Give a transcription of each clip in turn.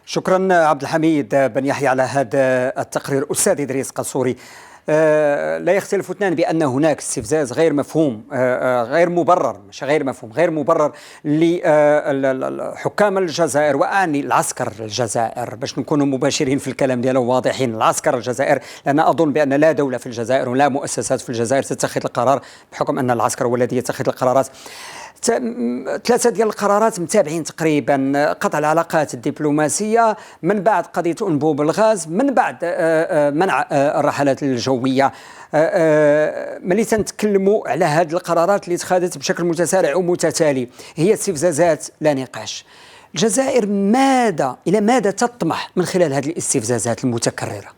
شكرا عبد الحميد بن يحيى على هذا التقرير. أستاذ إدريس قنصوري، لا يختلف اثنان بأن هناك استفزاز غير مفهوم، غير مبرر، مش غير مفهوم، غير مبرر لحكام الجزائر، وأعني العسكر الجزائر باش نكونوا مباشرين في الكلام ديالهم واضحين. العسكر الجزائر، لأن أظن بأن لا دولة في الجزائر ولا مؤسسات في الجزائر تتخذ القرار بحكم أن العسكر هو الذي يتخذ القرارات. ثلاثة ديال القرارات متابعين تقريبا: قطع العلاقات الدبلوماسية، من بعد قضية أنبوب الغاز، من بعد منع الرحلات الجوية. ملي تنتكلموا على هذه القرارات اللي اتخذت بشكل متسارع ومتتالي، هي استفزازات لا نقاش. الجزائر إلى ماذا تطمح من خلال هذه الاستفزازات المتكررة؟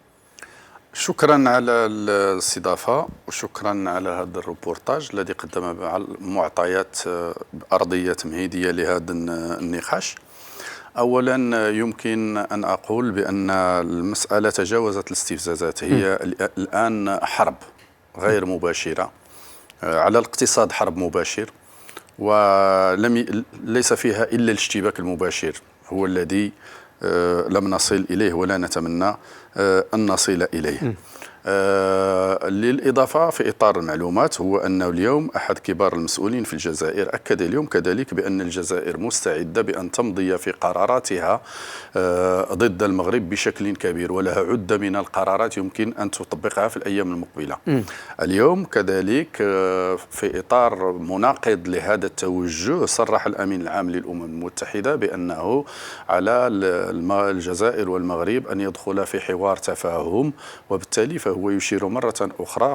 شكرا على الاستضافة وشكرا على هذا الروبورتاج الذي قدم معطيات أرضية تمهيدية لهذا النقاش. أولا يمكن أن أقول بأن المسألة تجاوزت الاستفزازات، هي الآن حرب غير مباشرة على الاقتصاد، حرب مباشر، وليس فيها إلا الاشتباك المباشر هو الذي لم نصل إليه ولا نتمنى أن نصل إليه. للإضافة في إطار المعلومات، هو أنه اليوم أحد كبار المسؤولين في الجزائر أكد اليوم كذلك بأن الجزائر مستعدة بأن تمضي في قراراتها ضد المغرب بشكل كبير، ولها عدة من القرارات يمكن أن تطبقها في الأيام المقبلة. اليوم كذلك في إطار مناقض لهذا التوجه، صرح الأمين العام للأمم المتحدة بأنه على الجزائر والمغرب أن يدخل في حوار تفاهم، وبالتالي فهو يشير مرة أخرى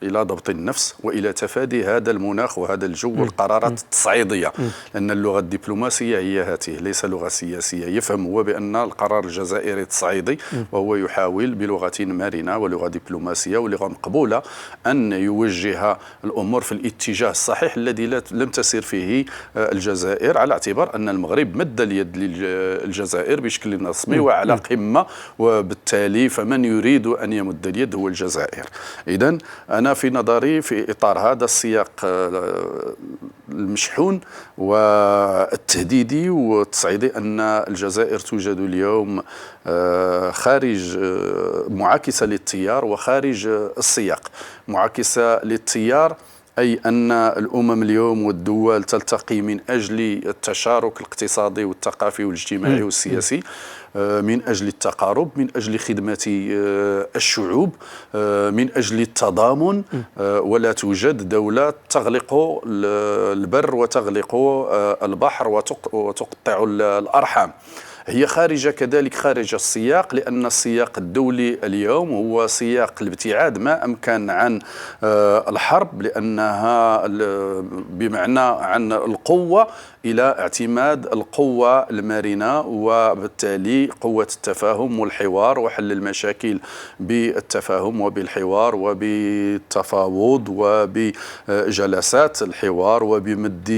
إلى ضبط النفس وإلى تفادي هذا المناخ وهذا الجو والقرارات التصعيدية، لأن اللغة الدبلوماسية هي هاته، ليس لغة سياسية. يفهم هو بأن القرار الجزائري تصعيدي، وهو يحاول بلغة مرنة ولغة دبلوماسية ولغة مقبولة أن يوجه الأمور في الاتجاه الصحيح الذي لم تسير فيه الجزائر، على اعتبار أن المغرب مد اليد للجزائر بشكل رسمي وعلى قمة، وبالتالي فمن يريد أن يمد اليد هو الجزائر. إذن أنا في نظري في إطار هذا السياق المشحون والتهديدي والتصعيدي أن الجزائر توجد اليوم خارج، معاكسة للتيار وخارج السياق. معاكسة للتيار أي أن الأمم اليوم والدول تلتقي من أجل التشارك الاقتصادي والثقافي والاجتماعي والسياسي، من أجل التقارب، من أجل خدمة الشعوب، من أجل التضامن، ولا توجد دولة تغلق البر وتغلق البحر وتقطع الأرحام. هي خارجة كذلك خارج السياق، لأن السياق الدولي اليوم هو سياق الابتعاد ما أمكن عن الحرب، لأنها بمعنى عن القوة إلى اعتماد القوة المرنة، وبالتالي قوة التفاهم والحوار وحل المشاكل بالتفاهم وبالحوار وبالتفاوض وبجلسات الحوار وبمد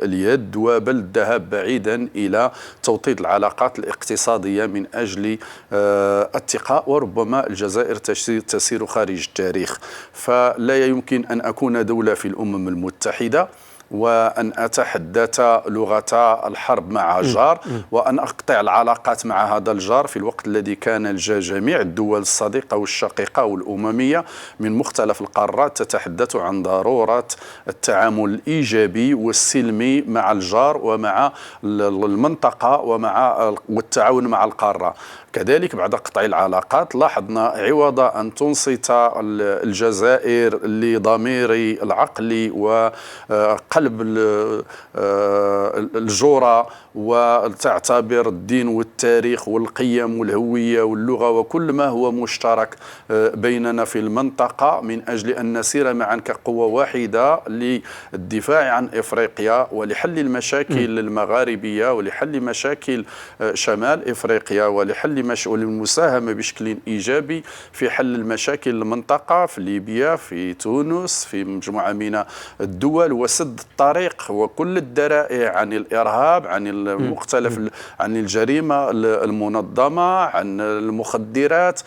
اليد، وبل الذهاب بعيدا إلى توطيد العلاقات الاقتصادية من أجل التقاء. وربما الجزائر تسير خارج التاريخ، فلا يمكن أن أكون دولة في الأمم المتحدة وأن أتحدث لغة الحرب مع جار وأن أقطع العلاقات مع هذا الجار في الوقت الذي كان جميع الدول الصديقة والشقيقة والأممية من مختلف القارات تتحدث عن ضرورة التعامل الإيجابي والسلمي مع الجار ومع المنطقة والتعاون مع القارة. كذلك بعد قطع العلاقات لاحظنا عوض أن تنصت الجزائر لضمير العقل وقلب الجورة وتعتبر الدين والتاريخ والقيم والهوية واللغة وكل ما هو مشترك بيننا في المنطقة من أجل أن نسير معا كقوة واحدة للدفاع عن إفريقيا ولحل المشاكل المغاربية ولحل مشاكل شمال إفريقيا ولحل والمساهمة بشكل إيجابي في حل المشاكل المنطقة في ليبيا، في تونس، في مجموعة من الدول، وسد الطريق وكل الذرائع عن الإرهاب، عن المختلف، عن الجريمة المنظمة، عن المخدرات،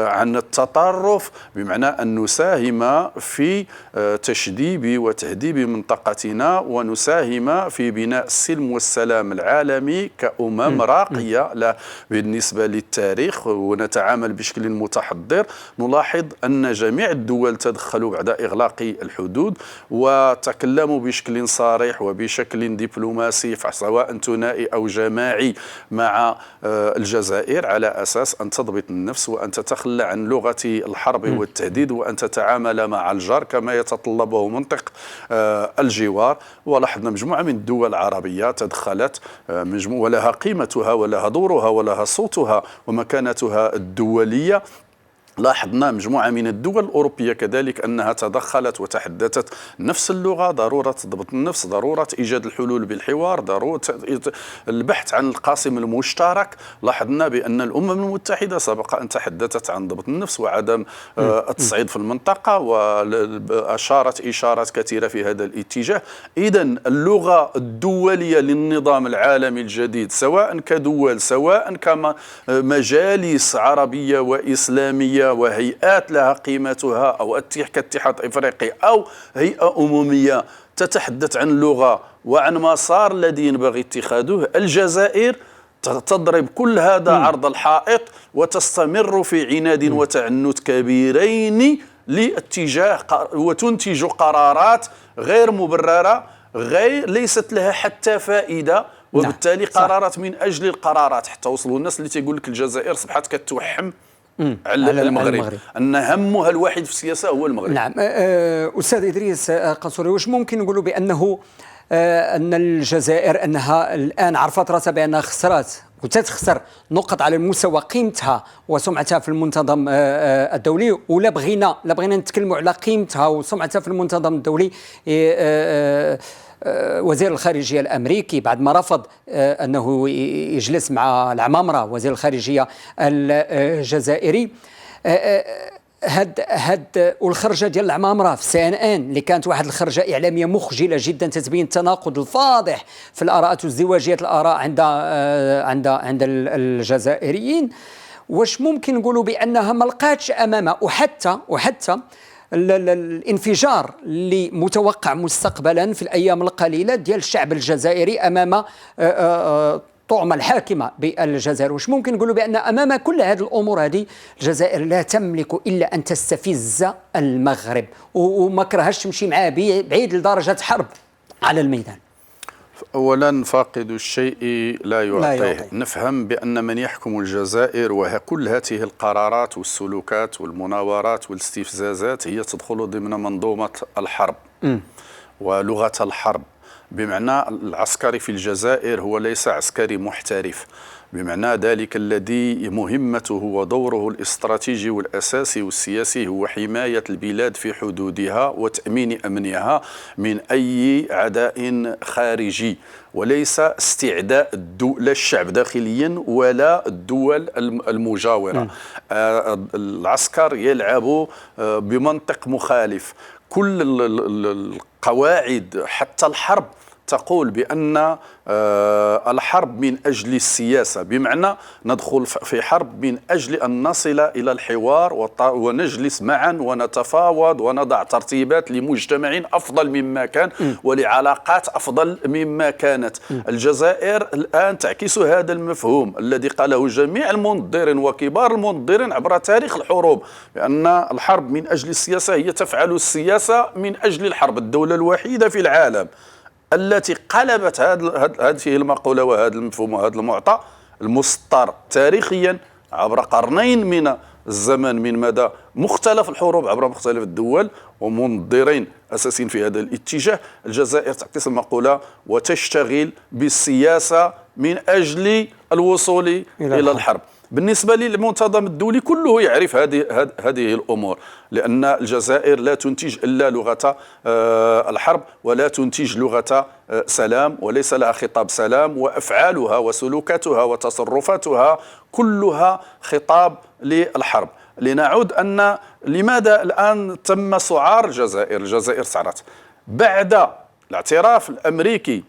عن التطرف، بمعنى أن نساهم في تشذيب وتهذيب منطقتنا، ونساهم في بناء السلم والسلام العالمي كأمم راقية بالنسبة للتاريخ، ونتعامل بشكل متحضر. نلاحظ أن جميع الدول تدخلوا بعد إغلاق الحدود وتكلموا بشكل صريح وبشكل دبلوماسي سواء ثنائي أو جماعي مع الجزائر، على أساس أن تضبط النفس وأن تتخلى عن لغة الحرب والتهديد، وأن تتعامل مع الجار كما يتطلبه منطق الجوار. ولاحظنا مجموعة من الدول العربية تدخلت ولها قيمتها ولها دورها ولها صوتها ومكانتها الدولية. لاحظنا مجموعة من الدول الأوروبية كذلك أنها تدخلت وتحدثت نفس اللغة، ضرورة ضبط النفس، ضرورة إيجاد الحلول بالحوار، ضرورة البحث عن القاسم المشترك. لاحظنا بأن الأمم المتحدة سبق أن تحدثت عن ضبط النفس وعدم التصعيد في المنطقة، وأشارت إشارات كثيرة في هذا الاتجاه. إذن اللغة الدولية للنظام العالمي الجديد، سواء كدول سواء كمجالس عربية وإسلامية وهيئات لها قيمتها، أو كاتحاد إفريقي أو هيئة أممية تتحدث عن اللغة وعن مسار الذي ينبغي اتخاذه، الجزائر تضرب كل هذا عرض الحائط وتستمر في عناد وتعنت كبيرين لاتجاه وتنتج قرارات غير مبررة، ليست لها حتى فائدة، وبالتالي قرارات من أجل القرارات، حتى وصلوا الناس اللي تيقول لك الجزائر صبحت كتوحم على المغرب، أن همها الوحيد في السياسة هو المغرب. نعم. أستاذ إدريس قنصوري، واش ممكن نقولوا بأنه أن الجزائر أنها الآن عرفت راسها بأنها خسرت وتتخسر نقط على المستوى قيمتها وسمعتها في المنتظم الدولي، ولا بغينا نتكلموا على قيمتها وسمعتها في المنتظم الدولي؟ وزير الخارجية الأمريكي بعد ما رفض أنه يجلس مع العمامرة وزير الخارجية الجزائري، هاد والخرجه ديال العمامره في CNN اللي كانت واحد الخرجه اعلاميه مخجله جدا تتبين التناقض الفاضح في الاراء وازدواجيه الاراء عند الجزائريين. واش ممكن نقولوا بانها ما لقاتش امامها وحتى الانفجار اللي متوقع مستقبلا في الايام القليله ديال الشعب الجزائري امام الطعمة الحاكمة بالجزائر؟ واش ممكن نقولوا بأن أمام كل هذه الأمور هذه الجزائر لا تملك إلا أن تستفز المغرب وما كرهش تمشي معاه بعيد لدرجة حرب على الميدان؟ أولا، فاقد الشيء لا يعطيه. نفهم بأن من يحكم الجزائر وكل هذه القرارات والسلوكات والمناورات والاستفزازات هي تدخل ضمن منظومة الحرب ولغة الحرب، بمعنى العسكري في الجزائر هو ليس عسكري محترف، بمعنى ذلك الذي مهمته ودوره الاستراتيجي والأساسي والسياسي هو حماية البلاد في حدودها وتأمين أمنها من أي عداء خارجي، وليس استعداء لا الشعب داخليا ولا الدول المجاورة. العسكر يلعب بمنطق مخالف. كل القواعد حتى الحرب تقول بأن الحرب من أجل السياسة، بمعنى ندخل في حرب من أجل أن نصل إلى الحوار ونجلس معا ونتفاوض ونضع ترتيبات لمجتمع أفضل مما كان ولعلاقات أفضل مما كانت. الجزائر الآن تعكس هذا المفهوم الذي قاله جميع المنظرين وكبار المنظرين عبر تاريخ الحروب، بأن الحرب من أجل السياسة هي تفعل السياسة من أجل الحرب. الدولة الوحيدة في العالم التي قلبت هذه المقولة وهذا المفهوم وهذا المعطى المسطر تاريخيا عبر قرنين من الزمن من مدى مختلف الحروب عبر مختلف الدول ومنظرين أساسيين في هذا الاتجاه، الجزائر تعكس المقولة وتشتغل بالسياسة من أجل الوصول إلى الحرب. بالنسبة للمنتظم الدولي كله يعرف هذه الأمور، لأن الجزائر لا تنتج إلا لغة الحرب ولا تنتج لغة سلام، وليس لها خطاب سلام، وأفعالها وسلوكاتها وتصرفاتها كلها خطاب للحرب. لنعود أن لماذا الآن تم سعار الجزائر. الجزائر سعرت بعد الاعتراف الأمريكي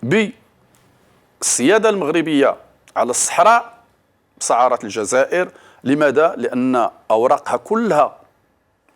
بالسيادة المغربية على الصحراء سعرت الجزائر. لماذا؟ لأن أوراقها كلها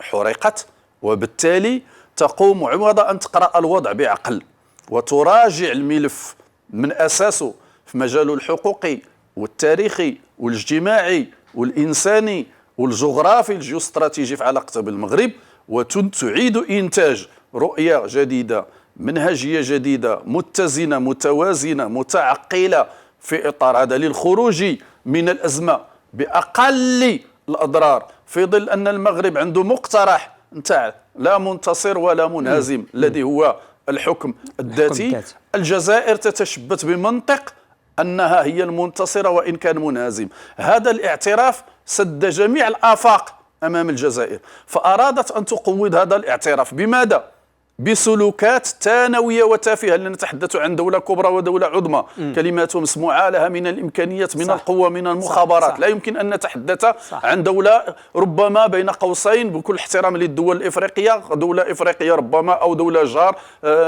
حرقت، وبالتالي تقوم عوض أن تقرأ الوضع بعقل وتراجع الملف من أساسه في مجاله الحقوقي والتاريخي والاجتماعي والإنساني والجغرافي الجيوستراتيجي في علاقتها بالمغرب، وتعيد إنتاج رؤية جديدة، منهجية جديدة، متزنة، متوازنة، متعقلة في إطار هذا للخروج من الأزمة بأقل الأضرار، في ظل أن المغرب عنده مقترح نتاع لا منتصر ولا منهزم الذي هو الحكم الذاتي. الجزائر تتشبت بمنطق أنها هي المنتصرة وإن كان منهزم. هذا الاعتراف سد جميع الآفاق أمام الجزائر، فأرادت أن تقوض هذا الاعتراف. بماذا؟ بسلوكات ثانوية وتافهة. لأن نتحدث عن دولة كبرى ودولة عظمى، كلمات مسموعة لها من الإمكانيات، من القوة، من المخابرات. لا يمكن أن نتحدث عن دولة ربما بين قوسين بكل احترام للدول الإفريقية، دولة إفريقية ربما أو دولة جار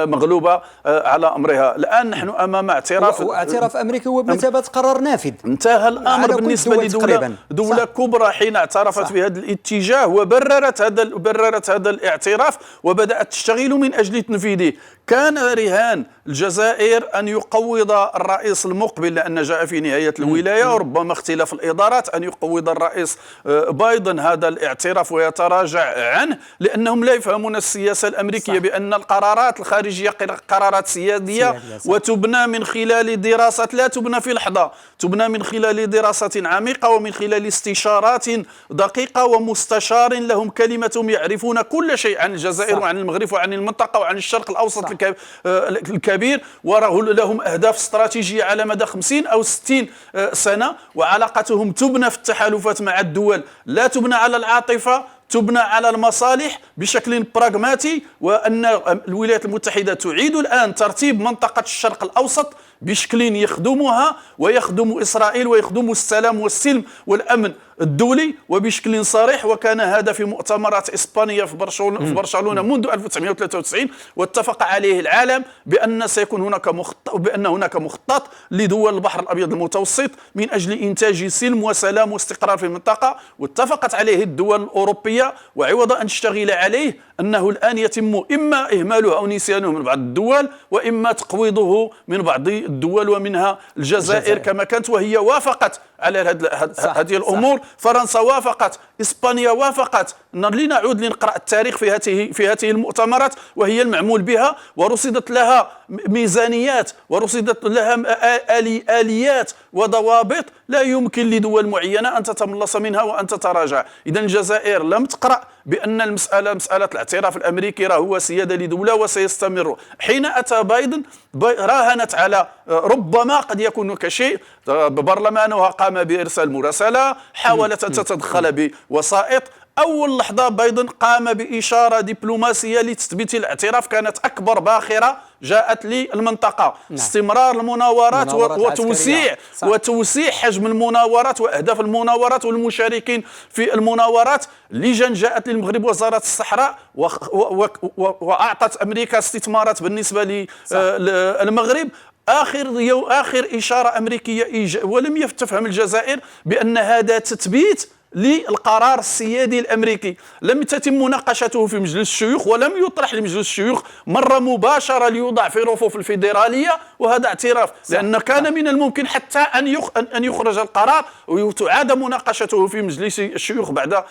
مغلوبة على أمرها. الآن نحن أمام اعتراف أمريكي هو بمثابة قرار نافذ. انتهى الأمر بالنسبة لدولة كبرى حين اعترفت بهذا الاتجاه وبررت هذا الاعتراف وبدأت تشتغل من أجل تنفيذه. كان رهان الجزائر أن يقوض الرئيس المقبل، لأن جاء في نهاية الولاية وربما اختلاف الإدارات، أن يقوض الرئيس بايدن هذا الاعتراف ويتراجع عنه، لأنهم لا يفهمون السياسة الأمريكية بأن القرارات الخارجية قرارات سيادية وتبنى من خلال دراسات، لا تبنى في لحظة، تبنى من خلال دراسات عميقة ومن خلال استشارات دقيقة ومستشار لهم كلمتهم، يعرفون كل شيء عن الجزائر وعن المغرب وعن المنطقة وعن الشرق الأوسط الكبير، ولهم أهداف استراتيجية على مدى 50 أو 60 سنة. وعلاقتهم تبنى في التحالفات مع الدول، لا تبنى على العاطفة، تبنى على المصالح بشكل براغماتي. وأن الولايات المتحدة تعيد الآن ترتيب منطقة الشرق الأوسط بشكل يخدمها ويخدم إسرائيل ويخدم السلام والسلم والأمن الدولي وبشكل صريح. وكان هذا في مؤتمرات إسبانيا في برشلونة منذ 1993، واتفق عليه العالم بأن سيكون هناك مخطط لدول البحر الأبيض المتوسط من أجل إنتاج سلم وسلام واستقرار في المنطقة، واتفقت عليه الدول الأوروبية. وعوض أن تشتغل عليه أنه الآن يتم إما إهماله أو نسيانه من بعض الدول، وإما تقويضه من بعض الدول ومنها الجزائر كما كانت، وهي وافقت على هذه الأمور. فرنسا وافقت، إسبانيا وافقت. لنعود لنقرأ التاريخ في هذه المؤتمرات، وهي المعمول بها، ورصدت لها ميزانيات ورصدت لها آليات وضوابط لا يمكن لدول معينة أن تتملص منها وأن تتراجع. إذن الجزائر لم تقرأ بأن مسألة الاعتراف الأمريكي هو سيادة لدولة وسيستمر. حين أتى بايدن راهنت على ربما قد يكون هناك شيء، برلمانها قام بإرسال مراسلة، حاولت أن تتدخل بوسائط. أول لحظة بايدن قام بإشارة دبلوماسية لتثبيت الاعتراف كانت أكبر باخرة جاءت للمنطقة. استمرار المناورات وتوسيع حجم المناورات وأهداف المناورات والمشاركين في المناورات. لجان جاءت للمغرب، وزارة الصحراء، وأعطت أمريكا استثمارات بالنسبة للمغرب. آخر إشارة أمريكية ولم تفهم الجزائر بأن هذا تثبيت للقرار السيادي الأمريكي. لم تتم مناقشته في مجلس الشيوخ، ولم يطرح لمجلس الشيوخ مرة مباشرة ليوضع في رفوف الفيدرالية، وهذا اعتراف. لأن كان من الممكن حتى أن يخرج القرار وتعاد مناقشته في مجلس الشيوخ بعد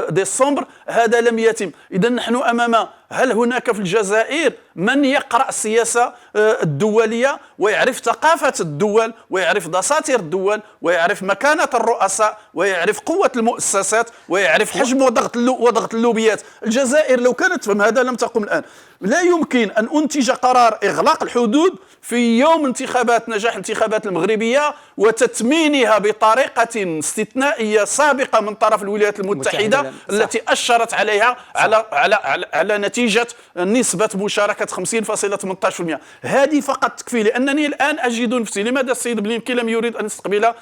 ديسمبر. هذا لم يتم. إذن نحن أمام، هل هناك في الجزائر من يقرأ السياسة الدولية ويعرف ثقافة الدول ويعرف دساتير الدول ويعرف مكانة الرؤساء ويعرف قوة المؤسسات ويعرف حجم وضغط اللوبيات؟ الجزائر لو كانت تفهم هذا لم تقم الآن. لا يمكن أن أنتج قرار إغلاق الحدود في يوم نجاح انتخابات المغربية وتتمينها بطريقة استثنائية سابقة من طرف الولايات المتحدة التي أشرت عليها على نتيجة نسبة مشاركة 50.18%. هذه فقط تكفي. لأنني الآن أجد نفسي، لماذا السيد بلينكي لم يريد أن يستقبل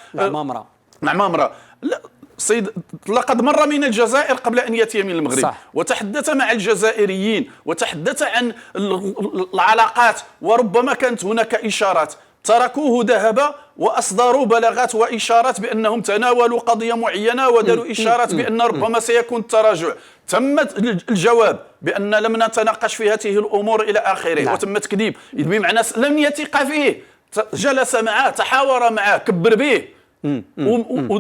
معمرة؟ لا، السيد لقد مر من الجزائر قبل أن يأتي من المغرب، صح. وتحدث مع الجزائريين وتحدث عن العلاقات، وربما كانت هناك إشارات. تركوه ذهب وأصدروا بلاغات وإشارات بأنهم تناولوا قضية معينة وداروا إشارات بأن ربما سيكون التراجع. تم الجواب بأن لم نتناقش في هذه الأمور إلى آخره. نعم. وتم تكذيب بمعنى لم يثق فيه، جلس معه، تحاور معه، كبر به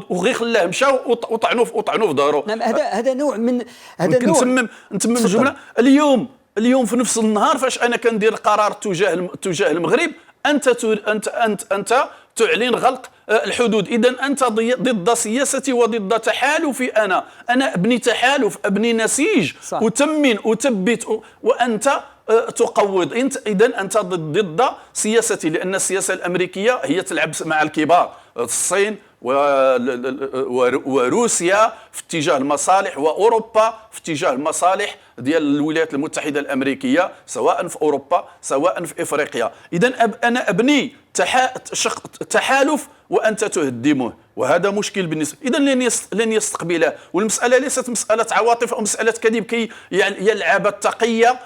وغير خلاه مشى وطعنوا في دارو. نعم، هذا نوع من هذا نوع. نتمم الجمله. اليوم في نفس النهار فاش انا كندير قرار تجاه المغرب، انت تعلن غلق الحدود. اذا انت ضد سياستي وضد تحالفي. انا ابني تحالف، ابني نسيج، صح. أتمن أثبت، وأنت تقوض. إذن أنت ضد سياستي، لأن السياسة الأمريكية هي تلعب مع الكبار، الصين وروسيا في اتجاه المصالح، وأوروبا في اتجاه المصالح ديال الولايات المتحدة الأمريكية، سواء في أوروبا سواء في إفريقيا. إذن أنا أبني تحالف وأنت تهدمه، وهذا مشكل بالنسبة. إذن لن يستقبله. والمسألة ليست مسألة عواطف أو مسألة كذب كي يلعب التقية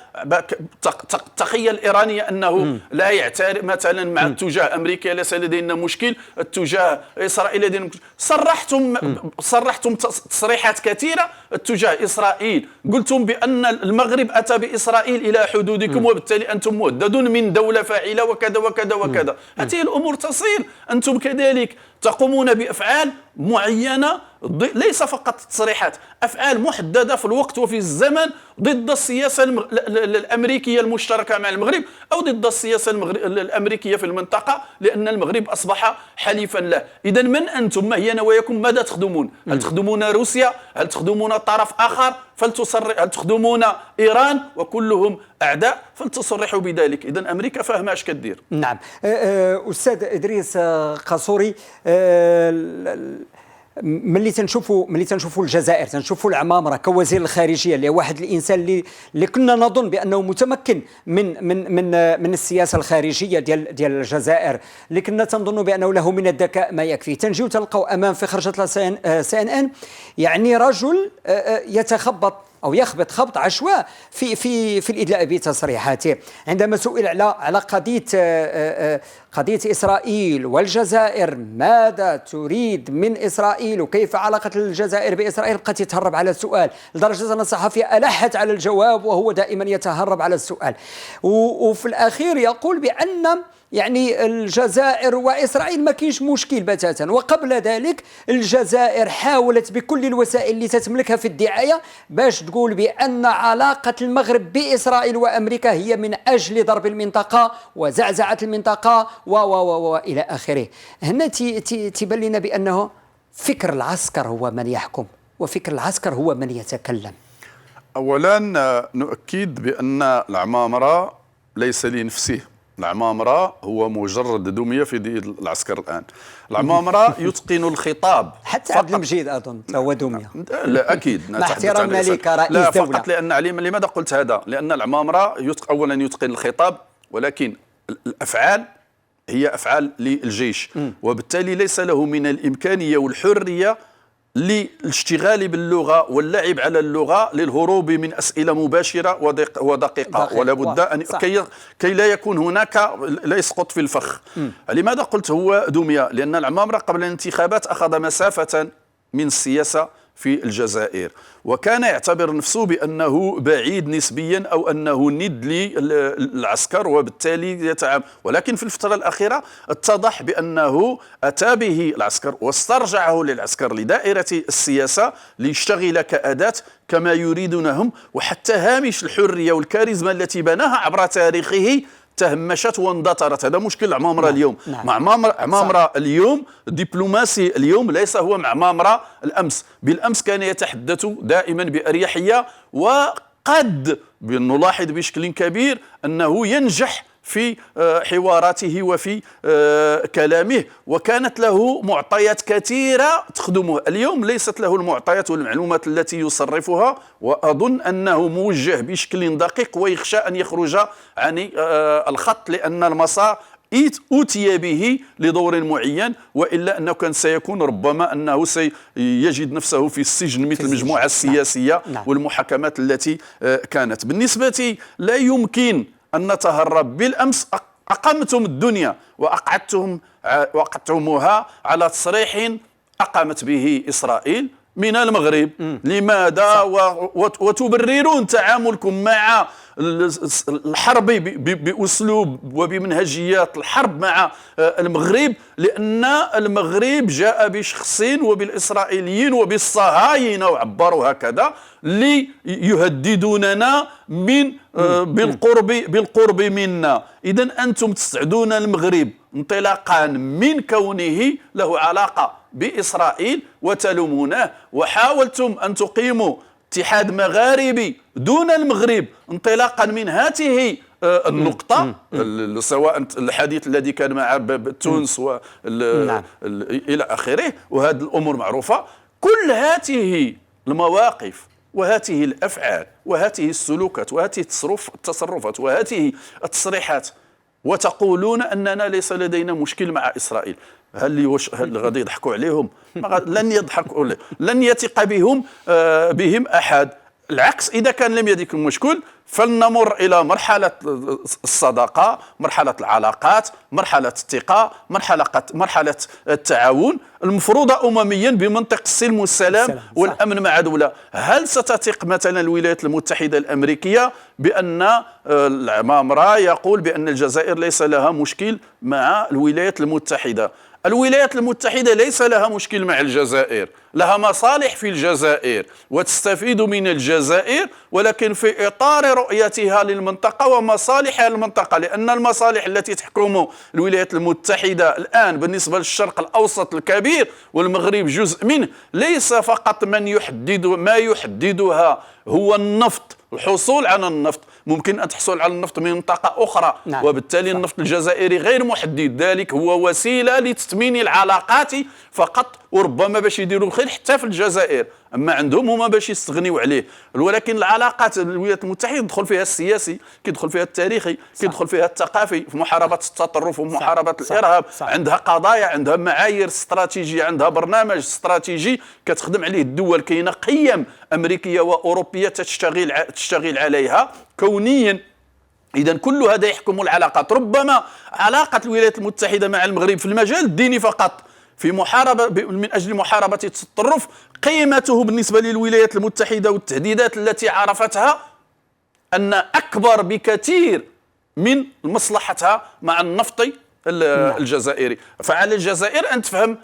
الإيرانية أنه لا يعترف مثلا مع اتجاه أمريكا ليس لدينا مشكل، اتجاه إسرائيل لدينا مشكل. صرحتم تصريحات كثيرة اتجاه إسرائيل، قلتم بأن المغرب أتى بإسرائيل إلى حدودكم وبالتالي أنتم مهددون من دولة فاعلة وكذا وكذا وكذا. هذه الأمور تصير. أنتم كذلك تقومون بأفعال معينة، ليس فقط تصريحات، أفعال محددة في الوقت وفي الزمن ضد السياسة الأمريكية المشتركة مع المغرب، أو ضد السياسة الأمريكية في المنطقة، لأن المغرب أصبح حليفا له. إذا من أنتم؟ ما هي نواياكم؟ ماذا تخدمون؟ هل تخدمون روسيا؟ هل تخدمون طرف آخر؟ هل تخدمون إيران؟ وكلهم أعداء، فلتصرحوا بذلك. إذا أمريكا فاهمة اش كدير. نعم. أستاذ إدريس قاصوري، ملي تنشوفوا الجزائر، تنشوفوا العمامرة كوزير الخارجية، اللي واحد الانسان اللي كنا نظن بانه متمكن من السياسة الخارجية ديال الجزائر، اللي كنا تنظن بانه له من الذكاء ما يكفي. تنجيو تلقاو امام في خرجة CNN يعني رجل يتخبط أو يخبط خبط عشواء في الإدلاء بتصريحاته. عندما سئل على قضية إسرائيل والجزائر، ماذا تريد من إسرائيل وكيف علاقة الجزائر بإسرائيل، بقى يتهرب على السؤال، لدرجة أن الصحفية ألحت على الجواب وهو دائما يتهرب على السؤال. وفي الأخير يقول بأن يعني الجزائر وإسرائيل ما كاينش مشكل بتاتا. وقبل ذلك الجزائر حاولت بكل الوسائل اللي تتملكها في الدعاية باش تقول بأن علاقة المغرب بإسرائيل وأمريكا هي من أجل ضرب المنطقة وزعزعة المنطقة وإلى آخره. هنا تبين لنا بأنه فكر العسكر هو من يحكم وفكر العسكر هو من يتكلم. أولا نؤكد بأن العمامرة ليس لنفسه، العمامرة هو مجرد دمية في ديد العسكر الآن. العمامرة يتقن الخطاب. حتى عبد المجيد أظن هو دمية. لا أكيد. مع احترامنا لك رئيس لا دولة. فقط لأن لماذا قلت هذا؟ لأن العمامرة أولا يتقن الخطاب، ولكن الأفعال هي أفعال للجيش، وبالتالي ليس له من الإمكانية والحرية للاشتغال باللغة واللعب على اللغة للهروب من أسئلة مباشرة ودقيقة، ولا بد أن كي لا يكون هناك، لا يسقط في الفخ. لماذا قلت هو دمية؟ لأن العمامرة قبل الانتخابات أخذ مسافة من السياسة في الجزائر، وكان يعتبر نفسه بأنه بعيد نسبيا أو أنه ند للعسكر، وبالتالي يتعامل. ولكن في الفترة الأخيرة اتضح بأنه أتى به العسكر واسترجعه للعسكر لدائرة السياسة ليشتغل كأداة كما يريدونهم، وحتى هامش الحرية والكاريزما التي بناها عبر تاريخه تهمشت واندثرت. هذا مشكل العمامرة اليوم. عمامرة اليوم الدبلوماسي اليوم ليس هو مع عمامرة الأمس. بالأمس كان يتحدث دائما بأريحية، وقد نلاحظ بشكل كبير أنه ينجح في حواراته وفي كلامه، وكانت له معطيات كثيرة تخدمه. اليوم ليست له المعطيات والمعلومات التي يصرفها، وأظن أنه موجه بشكل دقيق ويخشى أن يخرج عن الخط، لأن المسار أوتي به لدور معين، وإلا أنه كان سيكون ربما أنه سيجد نفسه في السجن مثل المجموعة السياسية والمحاكمات التي كانت. بالنسبة لا يمكن أن نتهرب. بالأمس أقمتم الدنيا وأقعدتموها على تصريح أقامت به إسرائيل من المغرب. لماذا؟ وتبررون تعاملكم مع الحرب بأسلوب وبمنهجيات الحرب مع المغرب، لأن المغرب جاء بشخص وبالإسرائيليين وبالصهاينة، وعبروا هكذا، ليهددوننا بالقرب منا. إذن أنتم تستعدون المغرب انطلاقا من كونه له علاقة بإسرائيل وتلومونه، وحاولتم أن تقيموا اتحاد مغاربي دون المغرب انطلاقا من هذه النقطة، سواء الحديث الذي كان مع تونس إلى آخره، وهذه الأمور معروفة. كل هذه المواقف وهذه الأفعال وهذه السلوكات وهذه التصرفات وهذه التصريحات، وتقولون أننا ليس لدينا مشكل مع إسرائيل. هل غادي يضحكوا عليهم؟ لن يضحكوا، لن يثق بهم أحد. العكس، إذا كان لم يكن مشكل فلنمر إلى مرحلة الصداقة، مرحلة العلاقات، مرحلة الثقة، مرحلة التعاون المفروضة أمميا بمنطق السلم والسلام والأمن مع دولة. هل ستثق مثلا الولايات المتحدة الأمريكية بأن العمامرة يقول بأن الجزائر ليس لها مشكل مع الولايات المتحدة؟ الولايات المتحدة ليس لها مشكل مع الجزائر، لها مصالح في الجزائر وتستفيد من الجزائر، ولكن في إطار رؤيتها للمنطقة ومصالحها للمنطقة. لأن المصالح التي تحكم الولايات المتحدة الآن بالنسبة للشرق الأوسط الكبير والمغرب جزء منه، ليس فقط ما يحددها هو النفط، الحصول على النفط. ممكن أن تحصل على النفط من منطقة أخرى، وبالتالي النفط الجزائري غير محدد، ذلك هو وسيلة لتثمين العلاقات فقط، وربما باش يديروا الخير حتى في الجزائر، أما عندهم هما باش يستغنيوا عليه. ولكن العلاقات الولايات المتحدة يدخل فيها السياسي، كيدخل فيها التاريخي، كيدخل فيها الثقافي، في محاربة التطرف ومحاربة الإرهاب. عندها قضايا، عندها معايير استراتيجية، عندها برنامج استراتيجي كتخدم عليه الدول. كاينة قيم أمريكية وأوروبية تشتغل عليها كونيا. إذن كل هذا يحكم العلاقات. ربما علاقة الولايات المتحدة مع المغرب في المجال الديني فقط، في محاربة من أجل محاربة التطرف، قيمته بالنسبة للولايات المتحدة والتهديدات التي عرفتها أن أكبر بكثير من مصلحتها مع النفط الجزائري. فعلى الجزائر أن تفهم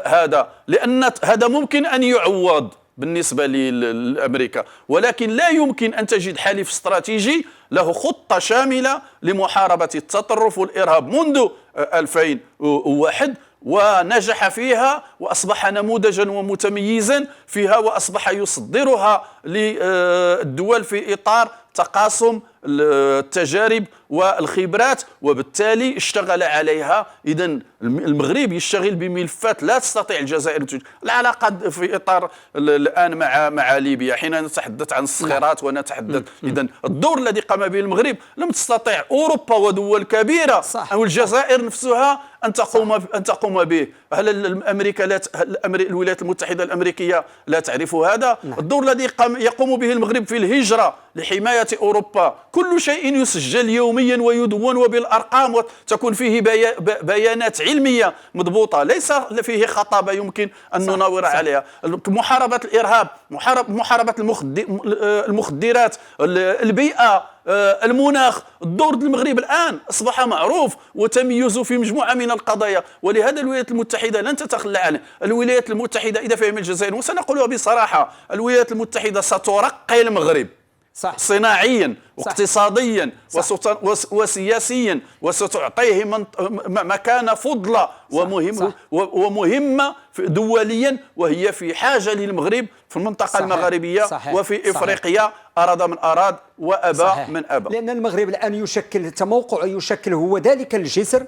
هذا، لأن هذا ممكن أن يعوض بالنسبة لأمريكا، ولكن لا يمكن أن تجد حليف استراتيجي له خطة شاملة لمحاربة التطرف والإرهاب منذ 2001، ونجح فيها وأصبح نموذجا ومتميزا فيها، وأصبح يصدرها للدول في إطار تقاسم التجارب والخبرات، وبالتالي اشتغل عليها. إذن المغرب يشتغل بملفات لا تستطيع الجزائر. العلاقات في إطار الآن مع ليبيا، حين نتحدث عن الصخيرات ونتحدث، إذن الدور الذي قام به المغرب لم تستطيع أوروبا ودول كبيرة أو الجزائر نفسها أن تقوم به. هل الولايات المتحدة الأمريكية لا تعرف هذا؟ الدور الذي يقوم به المغرب في الهجرة لحماية أوروبا، كل شيء يسجل يوميا ويدون وبالأرقام، وتكون فيه بيانات علمية مضبوطة، ليس فيه خطابة يمكن أن نناور عليها. محاربة الإرهاب، محاربة المخدرات، البيئة، المناخ. الدور المغرب الآن أصبح معروف وتميز في مجموعة من القضايا، ولهذا الولايات المتحدة لن تتخلى عنه. الولايات المتحدة إذا فهم الجزائر، وسنقولها بصراحة، الولايات المتحدة سترقي المغرب صناعيا واقتصاديا وسياسيا، وستعطيه مكانة فضلة ومهمة دوليا، وهي في حاجة للمغرب في المنطقة المغربية وفي إفريقيا، أراد من أراد وأبى من أبى. لأن المغرب الآن يشكل هو ذلك الجسر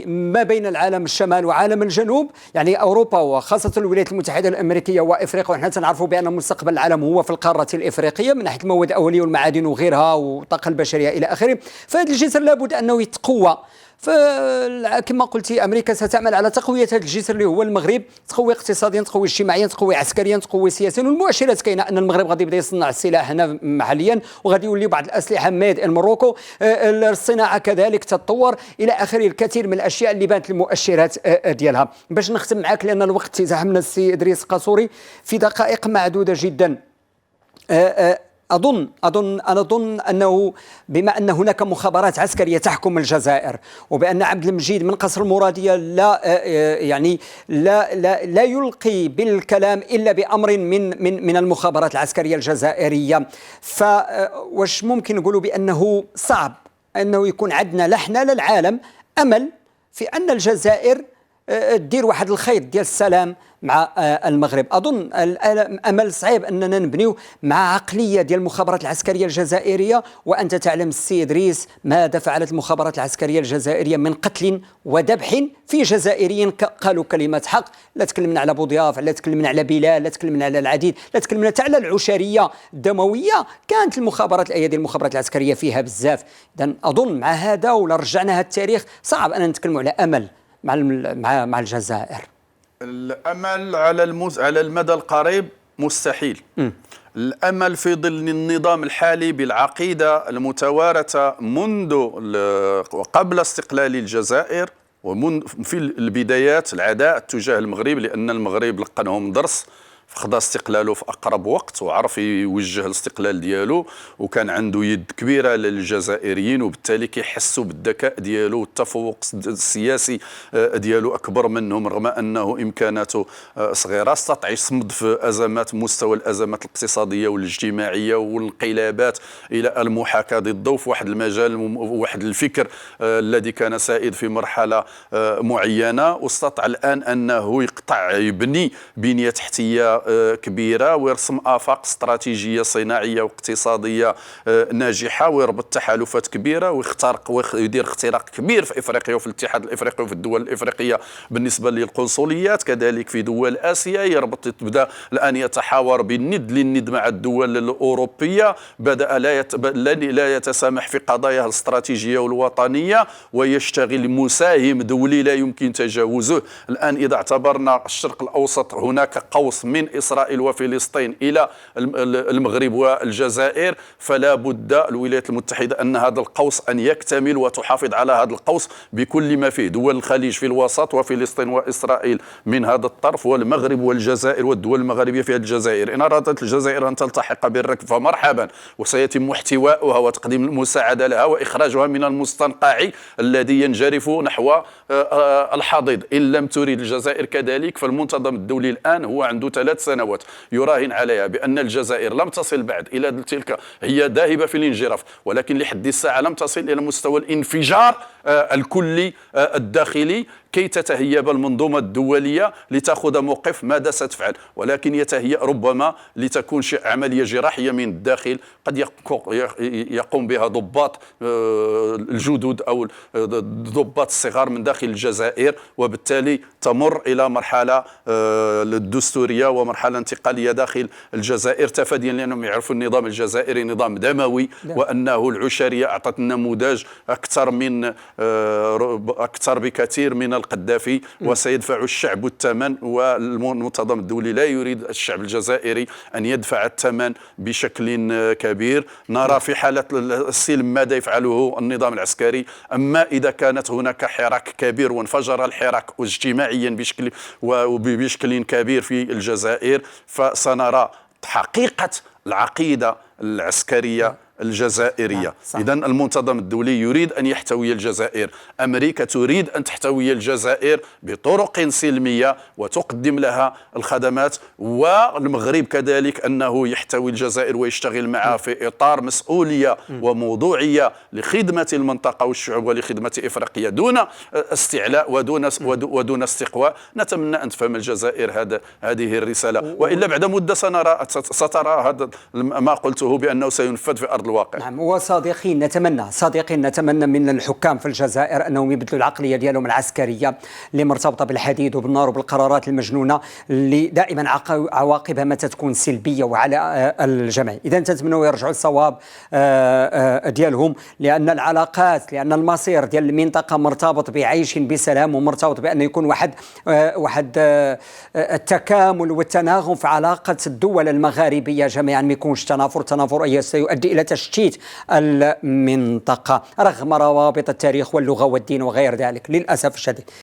ما بين العالم الشمال وعالم الجنوب، يعني أوروبا وخاصة الولايات المتحدة الأمريكية وإفريقيا. ونحن نعرف بأن مستقبل العالم هو في القارة الإفريقية من ناحية المواد الأولية والمعادن وغيرها والطاقة البشرية إلى آخره. فهذا الجسر لابد أنه يتقوى. فكما قلتي أمريكا ستعمل على تقوية هذا الجسر اللي هو المغرب، تقوي اقتصاديا، تقوي اجتماعيا، تقوي عسكريا، تقوي سياسيا. والمؤشرات كاينه أن المغرب غادي يبدا يصنع السلاح هنا محليا، وغادي يولي بعض الأسلحة ميد ان موروكو، الصناعة كذلك تتطور إلى آخره. الكثير من الأشياء اللي بانت المؤشرات ديالها. باش نختم معك لأن الوقت تزاحمنا السي إدريس قاسوري في دقائق معدودة جدا. أظن أنه بما أن هناك مخابرات عسكرية تحكم الجزائر، وبأن عبد المجيد من قصر المرادية لا يلقي بالكلام إلا بأمر من المخابرات العسكرية الجزائرية، فواش ممكن نقولوا بأنه صعب أنه يكون عندنا لحنا للعالم أمل في أن الجزائر تدير واحد الخيط ديال السلام مع المغرب؟ أظن الأمل صعيب أننا نبنيو مع عقلية ديال المخابرات العسكرية الجزائرية. وأنت تعلم السي إدريس ماذا فعلت المخابرات العسكرية الجزائرية من قتل وذبح في جزائريين قالوا كلمة حق. لا تكلمنا على بوضياف، لا تكلمنا على بلال، لا تكلمنا على العديد، لا تكلمنا حتى على العشرية الدموية. كانت المخابرات الأيادي المخابرات العسكرية فيها بزاف. إذن أظن مع هذا ولا رجعنا هذا التاريخ صعب أن نتكلموا على أمل مع الجزائر. الأمل على المدى القريب مستحيل. الأمل في ظل النظام الحالي بالعقيدة المتوارثة منذ وقبل استقلال الجزائر، ومن في البدايات العداء تجاه المغرب، لأن المغرب لقنهم درس خدا استقلاله في أقرب وقت وعرف يوجه الاستقلال ديالو، وكان عنده يد كبيرة للجزائريين، وبالتالي كيحسوا بالذكاء ديالو والتفوق السياسي ديالو أكبر منهم، رغم أنه إمكاناته صغيرة. استطاع يصمد في أزمات مستوى الأزمات الاقتصادية والاجتماعية والانقلابات إلى المحاكاة ضده في واحد المجال وواحد الفكر الذي كان سائد في مرحلة معينة، واستطاع الآن أنه يبني بنية تحتية كبيرة ويرسم آفاق استراتيجية صناعية واقتصادية ناجحة، ويربط تحالفات كبيرة ويدير اختراق كبير في إفريقيا وفي الاتحاد الإفريقي وفي الدول الإفريقية بالنسبة للقنصليات، كذلك في دول آسيا. يبدأ الآن يتحاور بالند للند مع الدول الأوروبية، بدأ لا يتسامح في قضايا الاستراتيجية والوطنية، ويشتغل مساهم دولي لا يمكن تجاوزه. الآن إذا اعتبرنا الشرق الأوسط هناك قوس من إسرائيل وفلسطين إلى المغرب والجزائر، فلا بد الولايات المتحدة أن هذا القوس أن يكتمل وتحافظ على هذا القوس بكل ما فيه. دول الخليج في الوسط وفلسطين وإسرائيل من هذا الطرف، والمغرب والجزائر والدول المغربية في الجزائر. إن أرادت الجزائر أن تلتحق بالركب فمرحبا، وسيتم احتوائها وتقديم المساعدة لها وإخراجها من المستنقع الذي ينجرف نحو الحضيض. إن لم تريد الجزائر كذلك، فالمنتظم الدولي الآن هو عنده 3 سنوات يراهن عليها بأن الجزائر لم تصل بعد إلى تلك، هي ذاهبة في الانجراف، ولكن لحد الساعة لم تصل إلى مستوى الانفجار الكلي الداخلي كي تتهيب المنظومة الدولية لتأخذ موقف ماذا ستفعل، ولكن يتهيأ ربما لتكون عملية جراحية من الداخل قد يقوم بها ضباط الجدد أو الضباط الصغار من داخل الجزائر، وبالتالي تمر إلى مرحلة الدستورية ومرحلة انتقالية داخل الجزائر تفاديا، لأنهم يعرفوا النظام الجزائري نظام دموي، وأنه العشرية أعطت نموذج أكثر بكثير من القذافي، وسيدفع الشعب الثمن. والمنتظم الدولي لا يريد الشعب الجزائري أن يدفع الثمن بشكل كبير. نرى في حالة السلم ماذا يفعله النظام العسكري. أما إذا كانت هناك حراك كبير وانفجر الحراك اجتماعيا بشكل كبير في الجزائر، فسنرى حقيقة العقيدة العسكرية الجزائرية. إذن المنتظم الدولي يريد أن يحتوي الجزائر، أمريكا تريد أن تحتوي الجزائر بطرق سلمية وتقدم لها الخدمات، والمغرب كذلك أنه يحتوي الجزائر ويشتغل معها في إطار مسؤولية وموضوعية لخدمة المنطقة والشعوب ولخدمة إفريقيا دون استعلاء ودون استقواء. نتمنى أن تفهم الجزائر هذه الرسالة، وإلا بعد مدة سترى هذا ما قلته بأنه سينفذ في أرض الواقع. نعم. وصديقين نتمنى من الحكام في الجزائر أنهم يبدلوا العقلية ديالهم العسكرية اللي مرتبطة بالحديد وبالنار وبالقرارات المجنونة اللي دائما عواقبها ما تكون سلبية وعلى الجميع. إذا تتمنوا يرجعوا للصواب ديالهم، لأن المصير ديال المنطقة مرتبط بعيش بسلام، ومرتبط بأن يكون واحد التكامل والتناغم في علاقة الدول المغاربية جميعا، ما يكونش تنافر سيؤدي إلى تشتيت المنطقة رغم روابط التاريخ واللغة والدين وغير ذلك للأسف الشديد.